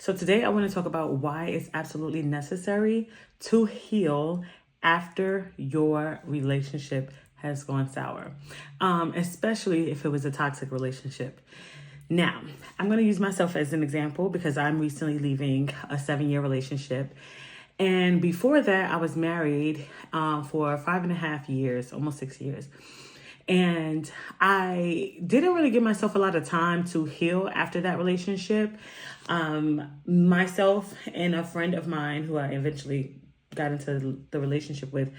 So today I want to talk about why it's absolutely necessary to heal after your relationship has gone sour, especially if it was a toxic relationship. Now, I'm going to use myself as an example because I'm recently leaving a 7-year relationship. And before that, I was married for 5.5 years, almost 6 years. And I didn't really give myself a lot of time to heal after that relationship. Myself and a friend of mine who I eventually got into the relationship with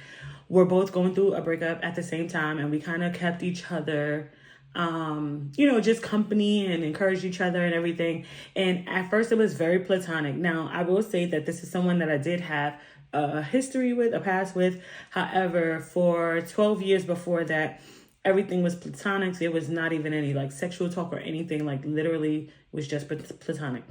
were both going through a breakup at the same time. And we kind of kept each other, just company and encouraged each other and everything. And at first it was very platonic. Now, I will say that this is someone that I did have a history with, a past with. However, for 12 years before that, everything was platonic. There was not even any like sexual talk or anything. Like literally was just platonic.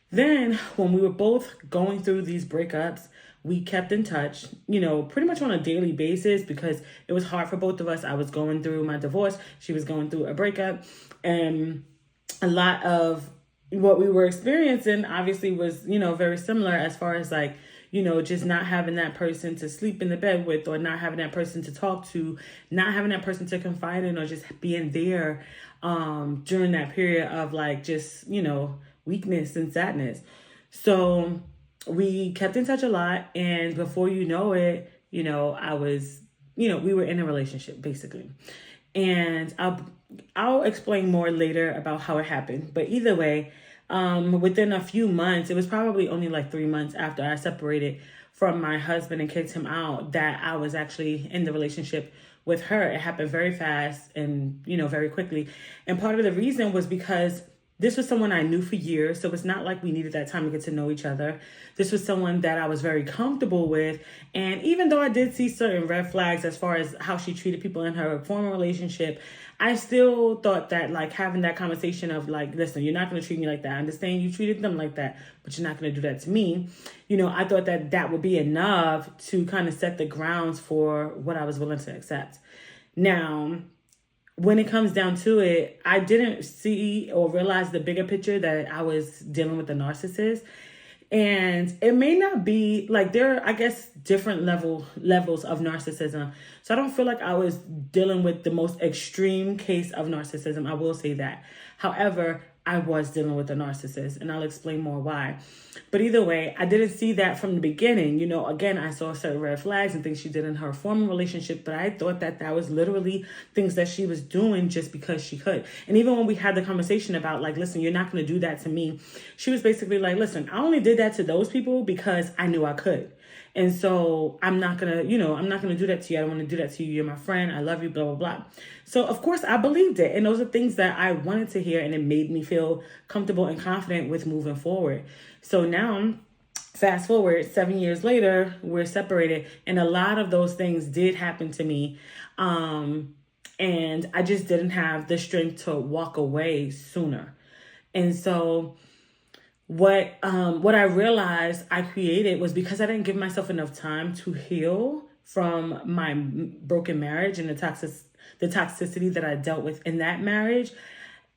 Then when we were both going through these breakups, we kept in touch, pretty much on a daily basis because it was hard for both of us. I was going through my divorce. She was going through a breakup. And a lot of what we were experiencing obviously was, very similar as far as like, just not having that person to sleep in the bed with, or not having that person to talk to, not having that person to confide in, or just being there during that period of like just, weakness and sadness. So we kept in touch a lot. And before you know it, I was, we were in a relationship basically. And I'll explain more later about how it happened. But either way, within a few months, it was probably only like 3 months after I separated from my husband and kicked him out, that I was actually in the relationship with her. It happened very fast and, very quickly. And part of the reason was because this was someone I knew for years. So it's not like we needed that time to get to know each other. This was someone that I was very comfortable with. And even though I did see certain red flags as far as how she treated people in her former relationship, I still thought that like having that conversation of like, listen, you're not going to treat me like that. I understand you treated them like that, but you're not going to do that to me. I thought that that would be enough to kind of set the grounds for what I was willing to accept. Now, when it comes down to it, I didn't see or realize the bigger picture that I was dealing with a narcissist. And it may not be like there are, I guess, different levels of narcissism. So I don't feel like I was dealing with the most extreme case of narcissism. I will say that. However, I was dealing with a narcissist, and I'll explain more why. But either way, I didn't see that from the beginning. Again, I saw certain red flags and things she did in her former relationship, but I thought that that was literally things that she was doing just because she could. And even when we had the conversation about like, listen, you're not going to do that to me, she was basically like, listen, I only did that to those people because I knew I could. And so I'm not going to, I'm not going to do that to you. I don't want to do that to you. You're my friend. I love you, blah, blah, blah. So of course I believed it. And those are things that I wanted to hear, and it made me feel comfortable and confident with moving forward. So now, fast forward 7 years later, we're separated. And a lot of those things did happen to me. And I just didn't have the strength to walk away sooner. And so what I realized I created was because I didn't give myself enough time to heal from my broken marriage and the toxicity that I dealt with in that marriage.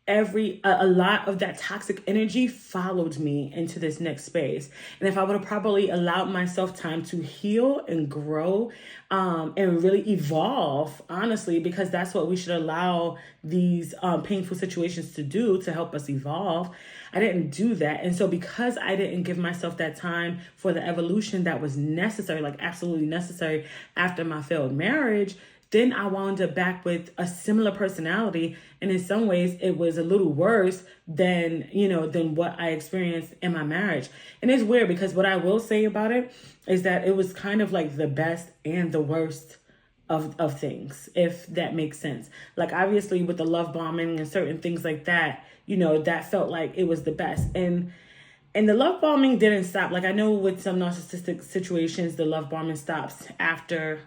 A lot of that toxic energy followed me into this next space. And if I would have probably allowed myself time to heal and grow, and really evolve, honestly, because that's what we should allow these painful situations to do, to help us evolve. I didn't do that. And so because I didn't give myself that time for the evolution that was necessary, like absolutely necessary after my failed marriage, then I wound up back with a similar personality. And in some ways it was a little worse than what I experienced in my marriage. And it's weird because what I will say about it is that it was kind of like the best and the worst of things, if that makes sense. Like obviously with the love bombing and certain things like that, that felt like it was the best. And the love bombing didn't stop. Like I know with some narcissistic situations, the love bombing stops after,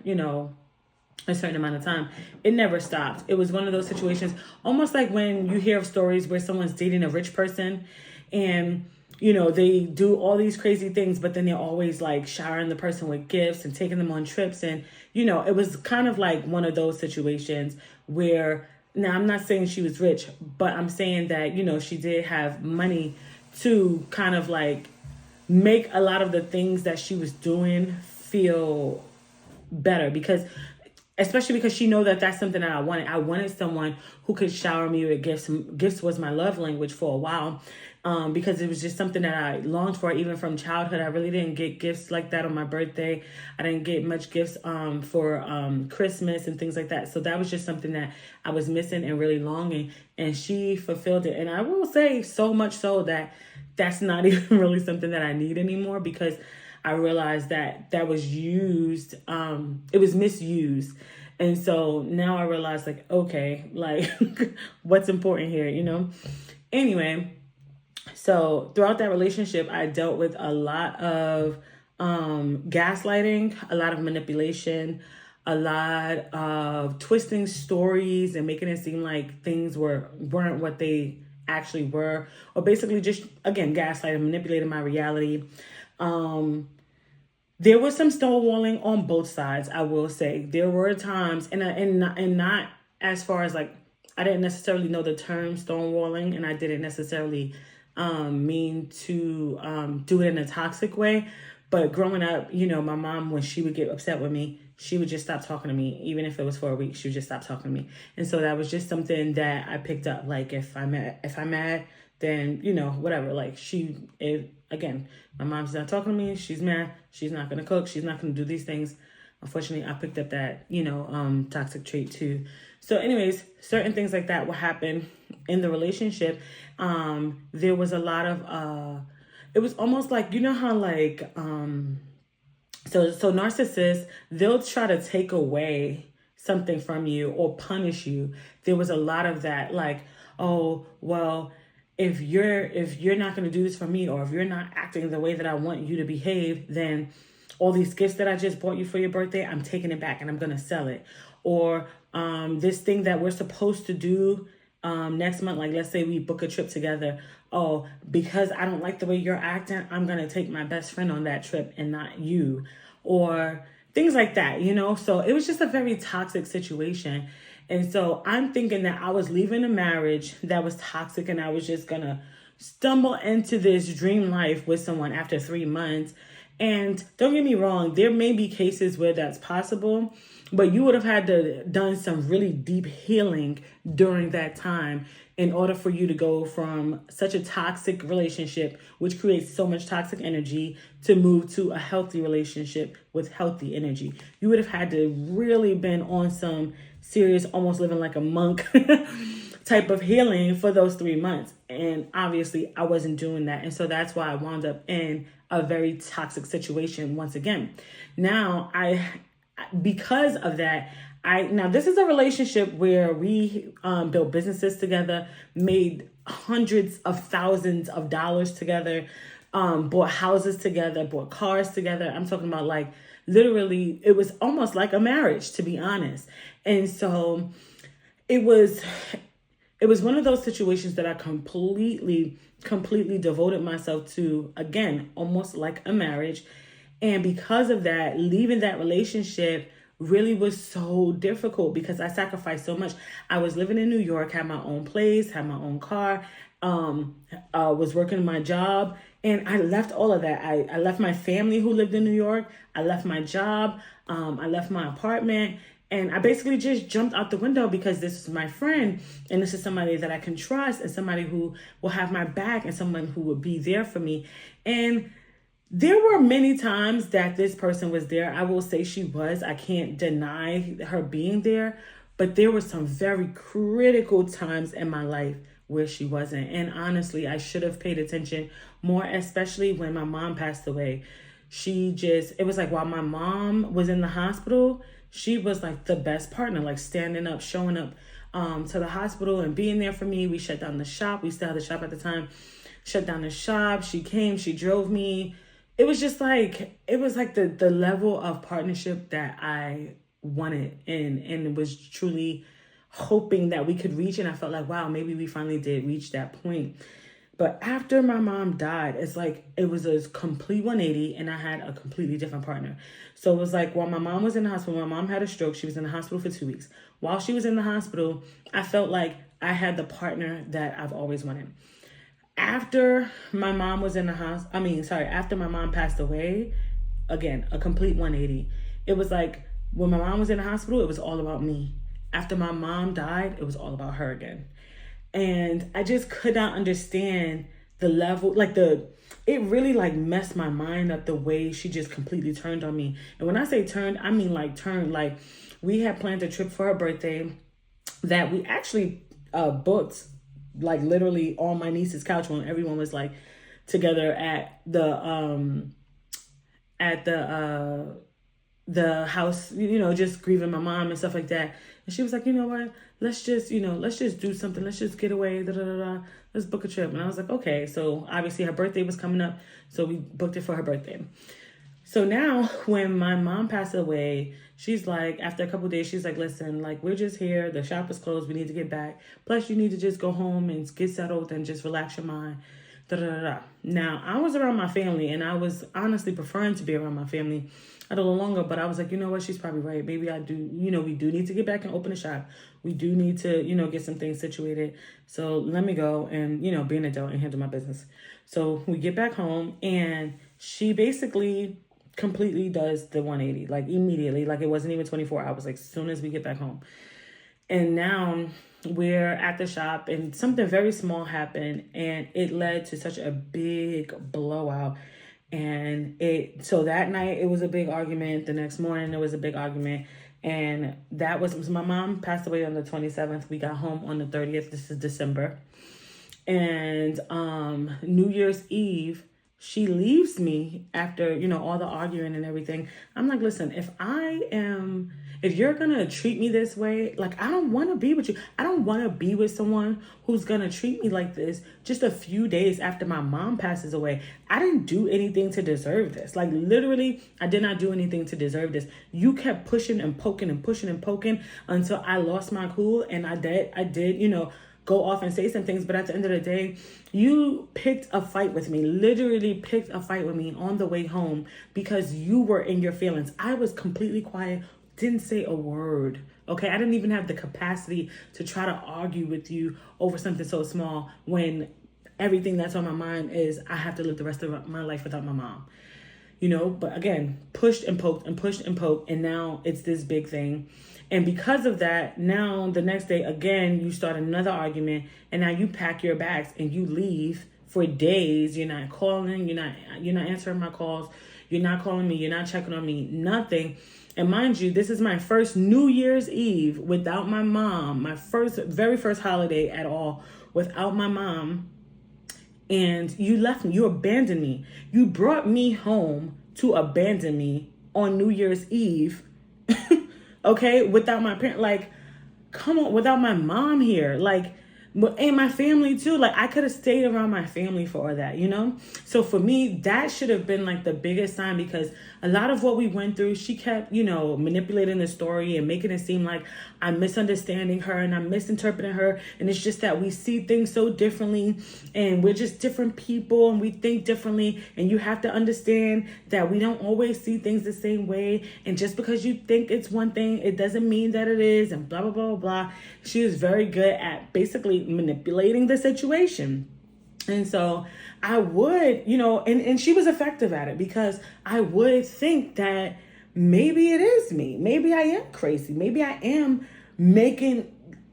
a certain amount of time. It never stopped. It was one of those situations, almost like when you hear of stories where someone's dating a rich person and, they do all these crazy things, but then they're always like showering the person with gifts and taking them on trips. And, it was kind of like one of those situations where, now I'm not saying she was rich, but I'm saying that, she did have money to kind of like make a lot of the things that she was doing feel better, because especially because she know that that's something that I wanted. I wanted someone who could shower me with gifts. Gifts was my love language for a while, because it was just something that I longed for even from childhood. I really didn't get gifts like that on my birthday. I didn't get much gifts for Christmas and things like that. So that was just something that I was missing and really longing, and she fulfilled it. And I will say, so much so that that's not even really something that I need anymore, because I realized that that was used, it was misused. And so now I realize, like, okay, like, what's important here, you know? Anyway, so throughout that relationship, I dealt with a lot of gaslighting, a lot of manipulation, a lot of twisting stories and making it seem like things weren't what they actually were, or basically just, again, gaslighting, manipulating my reality. There was some stonewalling on both sides, I will say. There were times, and not as far as like, I didn't necessarily know the term stonewalling, and I didn't necessarily mean to do it in a toxic way. But growing up, you know, my mom, when she would get upset with me, she would just stop talking to me. Even if it was for a week, she would just stop talking to me. And so that was just something that I picked up. Like, if I'm mad, then, you know, whatever. Like, again, my mom's not talking to me. She's mad. She's not going to cook. She's not going to do these things. Unfortunately, I picked up that, you know, toxic trait too. So anyways, certain things like that will happen in the relationship. There was a lot of, it was almost like, you know how like, so narcissists, they'll try to take away something from you or punish you. There was a lot of that, like, oh, well, if you're not going to do this for me, or if you're not acting the way that I want you to behave, then all these gifts that I just bought you for your birthday, I'm taking it back and I'm going to sell it. Or this thing that we're supposed to do next month, like let's say we book a trip together. Oh, because I don't like the way you're acting, I'm going to take my best friend on that trip and not you. Or things like that, you know? So it was just a very toxic situation. And so I'm thinking that I was leaving a marriage that was toxic, and I was just going to stumble into this dream life with someone after 3 months. And don't get me wrong, there may be cases where that's possible, but you would have had to done some really deep healing during that time in order for you to go from such a toxic relationship, which creates so much toxic energy, to move to a healthy relationship with healthy energy. You would have had to really been on some serious, almost living like a monk type of healing for those 3 months. And obviously I wasn't doing that. And so that's why I wound up in a very toxic situation once again. Now because of that, now this is a relationship where we built businesses together, made hundreds of thousands of dollars together, bought houses together, bought cars together. I'm talking about, like, literally, it was almost like a marriage, to be honest. And so it was one of those situations that I completely devoted myself to, again, almost like a marriage. And because of that, leaving that relationship really was so difficult because I sacrificed so much. I was living in New York, had my own place, had my own car, was working my job, and I left all of that. I left my family who lived in New York. I left my job. I left my apartment. And I basically just jumped out the window because this is my friend, and this is somebody that I can trust, and somebody who will have my back, and someone who will be there for me. And there were many times that this person was there. I will say she was. I can't deny her being there. But there were some very critical times in my life where she wasn't. And honestly, I should have paid attention more, especially when my mom passed away. It was like while my mom was in the hospital, she was like the best partner, like standing up, showing up to the hospital and being there for me. We shut down the shop. We still had the shop at the time. Shut down the shop. She came, she drove me. It was just like, it was like the level of partnership that I wanted and was truly hoping that we could reach. And I felt like, wow, maybe we finally did reach that point. But after my mom died, it's like it was a complete 180, and I had a completely different partner. So it was like while my mom was in the hospital, my mom had a stroke. She was in the hospital for 2 weeks. While she was in the hospital, I felt like I had the partner that I've always wanted. After my mom was in the house, after my mom passed away, again, a complete 180. It was like when my mom was in the hospital, it was all about me. After my mom died, it was all about her again. And I just could not understand the level, it really like messed my mind up the way she just completely turned on me. And when I say turned, I mean like turned. Like, we had planned a trip for her birthday that we actually booked like literally on my niece's couch when everyone was like together at the house, just grieving my mom and stuff like that. And she was like, you know what, let's just do something, let's just get away, let's book a trip. And I was like, okay. So obviously her birthday was coming up, so we booked it for her birthday. So now when my mom passed away, she's like, after a couple of days, she's like, listen, like, we're just here, the shop is closed, we need to get back, plus you need to just go home and get settled and just relax your mind. Now, I was around my family, and I was honestly preferring to be around my family a little longer, but I was like, you know what, she's probably right. Maybe I do, we do need to get back and open the shop. We do need to, get some things situated. So let me go and, be an adult and handle my business. So we get back home, and she basically completely does the 180, like immediately, like it wasn't even 24 hours, like as soon as we get back home. And now we're at the shop, and something very small happened, and it led to such a big blowout. And so that night it was a big argument. The next morning there was a big argument. And that was my mom passed away on the 27th. We got home on the 30th. This is December. And New Year's Eve, she leaves me after, all the arguing and everything. I'm like, listen, if you're going to treat me this way, like, I don't want to be with you. I don't want to be with someone who's going to treat me like this just a few days after my mom passes away. I didn't do anything to deserve this. Like, literally, I did not do anything to deserve this. You kept pushing and poking and pushing and poking until I lost my cool. And I did, go off and say some things, but at the end of the day, you picked a fight with me, literally picked a fight with me on the way home because you were in your feelings. I was completely quiet, didn't say a word, okay? I didn't even have the capacity to try to argue with you over something so small when everything that's on my mind is I have to live the rest of my life without my mom. But again, pushed and poked and pushed and poked, and now it's this big thing. And because of that, now the next day, again, you start another argument, and now you pack your bags and you leave for days. You're not calling, you're not answering my calls, you're not calling me, you're not checking on me, nothing. And mind you, this is my first New Year's Eve without my mom, my very first holiday at all without my mom. And you left me, you abandoned me. You brought me home to abandon me on New Year's Eve. Okay, without my parent, like, come on, without my mom here, like, and my family too. Like, I could have stayed around my family for all that, So for me, that should have been like the biggest sign, because a lot of what we went through, she kept, manipulating the story and making it seem like I'm misunderstanding her and I'm misinterpreting her. And it's just that we see things so differently, and we're just different people and we think differently. And you have to understand that we don't always see things the same way. And just because you think it's one thing, it doesn't mean that it is, and blah, blah, blah, blah. She was very good at basically manipulating the situation. And so I would, and she was effective at it, because I would think that maybe it is me. Maybe I am crazy. Maybe I am making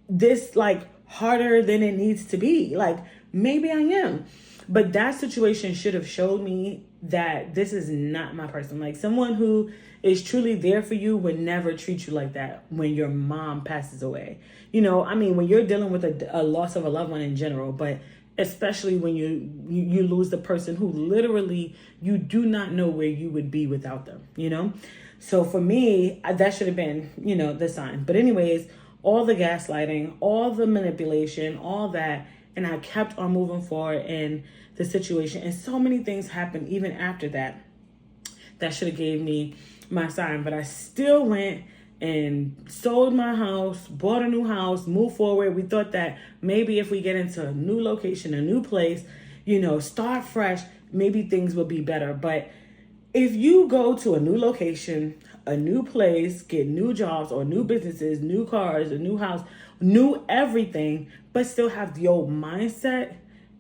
this like harder than it needs to be. Like, maybe I am. But that situation should have showed me that this is not my person. Like, someone who is truly there for you would never treat you like that when your mom passes away. When you're dealing with a loss of a loved one in general, but especially when you lose the person who literally you do not know where you would be without them, So for me, that should have been, the sign. But anyways, all the gaslighting, all the manipulation, all that, and I kept on moving forward in the situation. And so many things happened even after that should have gave me my sign. But I still went and sold my house, bought a new house, moved forward. We thought that maybe if we get into a new location, a new place, start fresh, maybe things will be better. But if you go to a new location, a new place, get new jobs or new businesses, new cars, a new house, new everything, but still have the old mindset,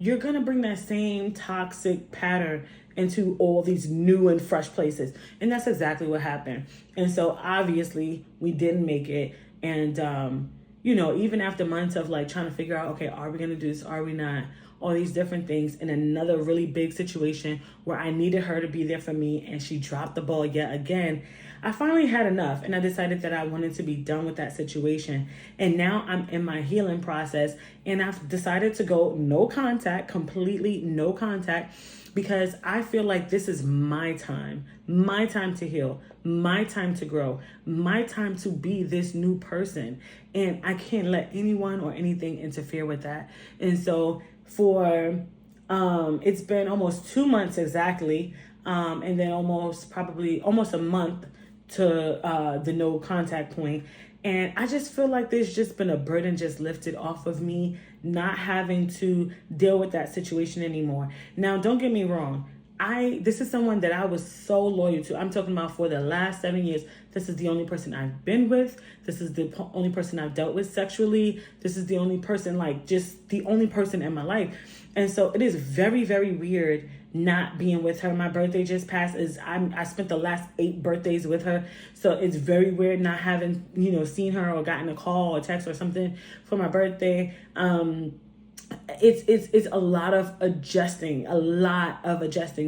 you're going to bring that same toxic pattern into all these new and fresh places. And that's exactly what happened. And so obviously we didn't make it. And, even after months of like trying to figure out, okay, are we going to do this? Are we not? All these different things in another really big situation where I needed her to be there for me and she dropped the ball yet again. I finally had enough and I decided that I wanted to be done with that situation. And now I'm in my healing process and I've decided to go no contact, completely no contact, because I feel like this is my time to heal, my time to grow, my time to be this new person. And I can't let anyone or anything interfere with that. And so for it's been almost 2 months exactly, and then almost a month to the no contact point. And I just feel like there's just been a burden just lifted off of me, not having to deal with that situation anymore. Now, don't get me wrong. This is someone that I was so loyal to. I'm talking about for the last 7 years. This is the only person I've been with. This is the only person I've dealt with sexually. This is the only person, just the only person in my life. And so it is very, very weird not being with her. My birthday just passed. I spent the last 8 birthdays with her. So it's very weird not having, seen her or gotten a call or text or something for my birthday. It's a lot of adjusting.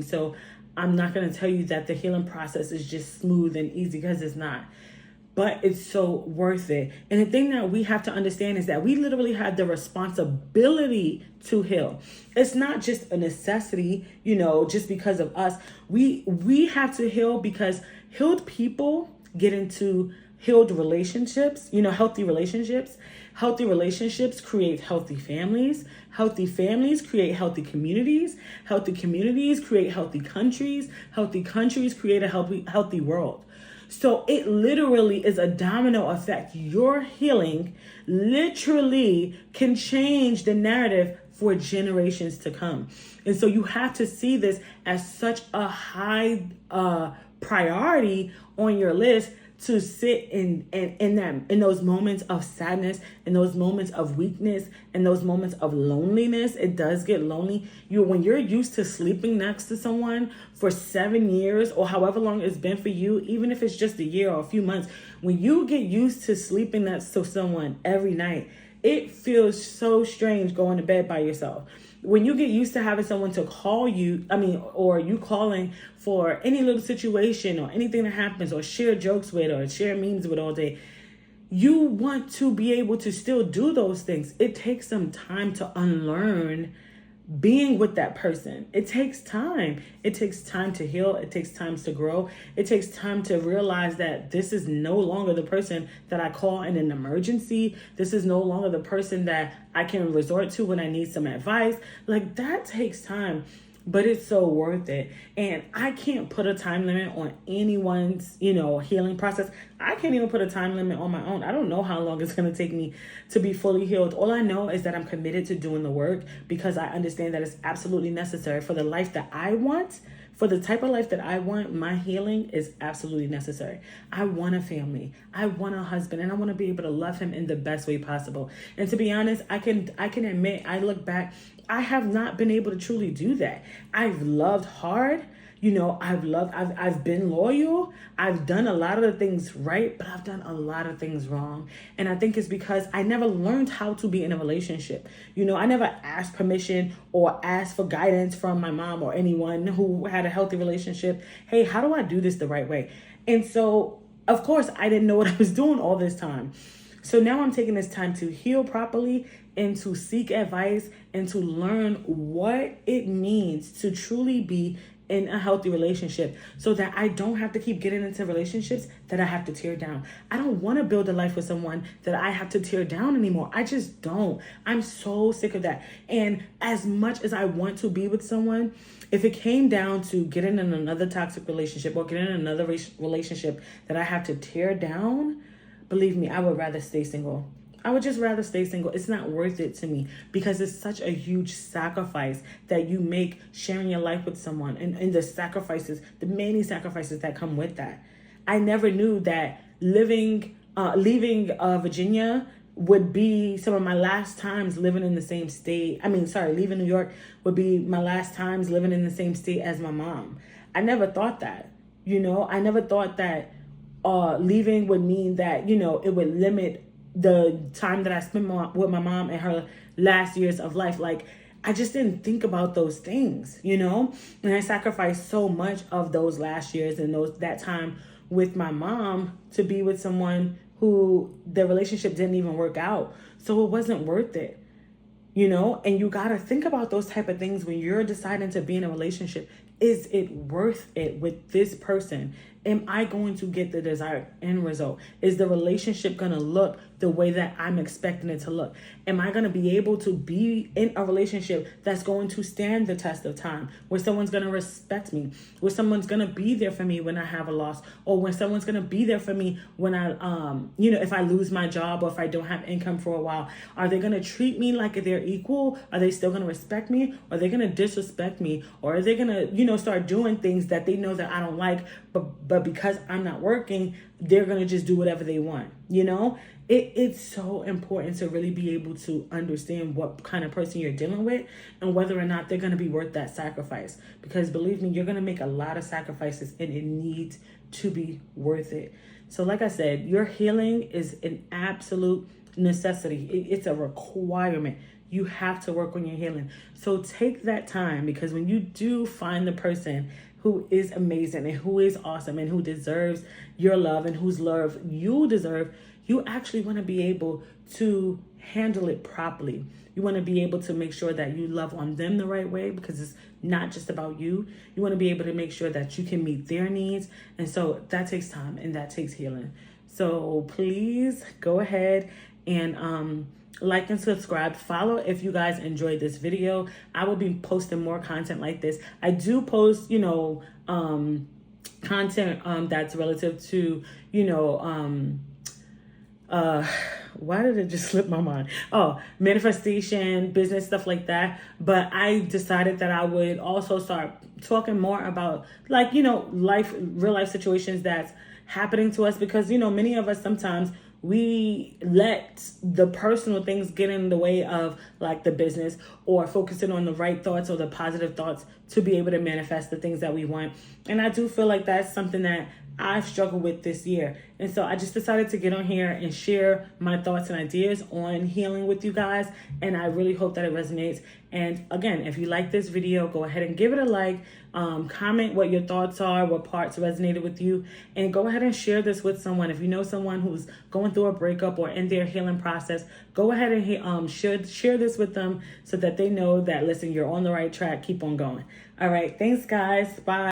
So I'm not going to tell you that the healing process is just smooth and easy, because it's not. But it's so worth it. And the thing that we have to understand is that we literally have the responsibility to heal. It's not just a necessity, just because of us. We have to heal because healed people get into healed relationships, healthy relationships. Healthy relationships create healthy families. Healthy families create healthy communities. Healthy communities create healthy countries. Healthy countries create a healthy world. So it literally is a domino effect. Your healing literally can change the narrative for generations to come. And so you have to see this as such a high priority on your list, to sit in those moments of sadness, in those moments of weakness, in those moments of loneliness. It does get lonely. When you're used to sleeping next to someone for 7 years or however long it's been for you, even if it's just a year or a few months, when you get used to sleeping next to someone every night, it feels so strange going to bed by yourself. When you get used to having someone to call you, or you calling for any little situation or anything that happens, or share jokes with, or share memes with all day, you want to be able to still do those things. It takes some time to unlearn being with that person. It takes time. It takes time to heal. It takes time to grow. It takes time to realize that this is no longer the person that I call in an emergency. This is no longer the person that I can resort to when I need some advice. That takes time, but it's so worth it. And I can't put a time limit on anyone's, healing process. I can't even put a time limit on my own. I don't know how long it's going to take me to be fully healed. All I know is that I'm committed to doing the work, because I understand that it's absolutely necessary for the life that I want. For the type of life that I want, my healing is absolutely necessary. I want a family. I want a husband, and I want to be able to love him in the best way possible. And to be honest, I can admit, I look back, I have not been able to truly do that. I've loved hard. I've been loyal. I've done a lot of the things right, but I've done a lot of things wrong. And I think it's because I never learned how to be in a relationship. I never asked permission or asked for guidance from my mom or anyone who had a healthy relationship. Hey, how do I do this the right way? And so, of course, I didn't know what I was doing all this time. So now I'm taking this time to heal properly and to seek advice and to learn what it means to truly be in a healthy relationship, so that I don't have to keep getting into relationships that I have to tear down. I don't want to build a life with someone that I have to tear down anymore. I just don't. I'm so sick of that. And as much as I want to be with someone, if it came down to getting in another toxic relationship or getting in another relationship that I have to tear down, believe me, I would rather stay single. I would just rather stay single. It's not worth it to me, because it's such a huge sacrifice that you make sharing your life with someone, and the many sacrifices that come with that. I never knew that leaving Virginia would be some of my last times living in the same state. Leaving New York would be my last times living in the same state as my mom. I never thought that, I never thought that leaving would mean that, it would limit the time that I spent with my mom in her last years of life. Like, I just didn't think about those things, and I sacrificed so much of those last years and that time with my mom to be with someone who the relationship didn't even work out. So it wasn't worth it, and you got to think about those type of things when you're deciding to be in a relationship. Is it worth it with this person? Am I going to get the desired end result? Is the relationship going to look the way that I'm expecting it to look? Am I going to be able to be in a relationship that's going to stand the test of time, where someone's going to respect me, where someone's going to be there for me when I have a loss, or when someone's going to be there for me when I, if I lose my job or if I don't have income for a while? Are they going to treat me like they're equal? Are they still going to respect me? Or are they going to disrespect me? Or are they going to, start doing things that they know that I don't like, but because I'm not working, they're going to just do whatever they want, It's so important to really be able to understand what kind of person you're dealing with and whether or not they're going to be worth that sacrifice. Because believe me, you're going to make a lot of sacrifices and it needs to be worth it. So like I said, your healing is an absolute necessity. It's a requirement. You have to work on your healing. So take that time, because when you do find the person who is amazing and who is awesome and who deserves your love and whose love you deserve, you actually want to be able to handle it properly. You want to be able to make sure that you love on them the right way, because it's not just about you. You want to be able to make sure that you can meet their needs. And so that takes time and that takes healing. So please go ahead and like and subscribe. Follow if you guys enjoyed this video. I will be posting more content like this. I do post, content that's relative to, why did it just slip my mind? Oh, manifestation, business, stuff like that. But I decided that I would also start talking more about real life situations that's happening to us, because, many of us sometimes we let the personal things get in the way of the business, or focusing on the right thoughts or the positive thoughts to be able to manifest the things that we want. And I do feel like that's something that I've struggled with this year. And so I just decided to get on here and share my thoughts and ideas on healing with you guys. And I really hope that it resonates. And again, if you like this video, go ahead and give it a like. Comment what your thoughts are, what parts resonated with you, and go ahead and share this with someone. If you know someone who's going through a breakup or in their healing process, go ahead and share this with them so that they know that, listen, you're on the right track. Keep on going. All right. Thanks, guys. Bye.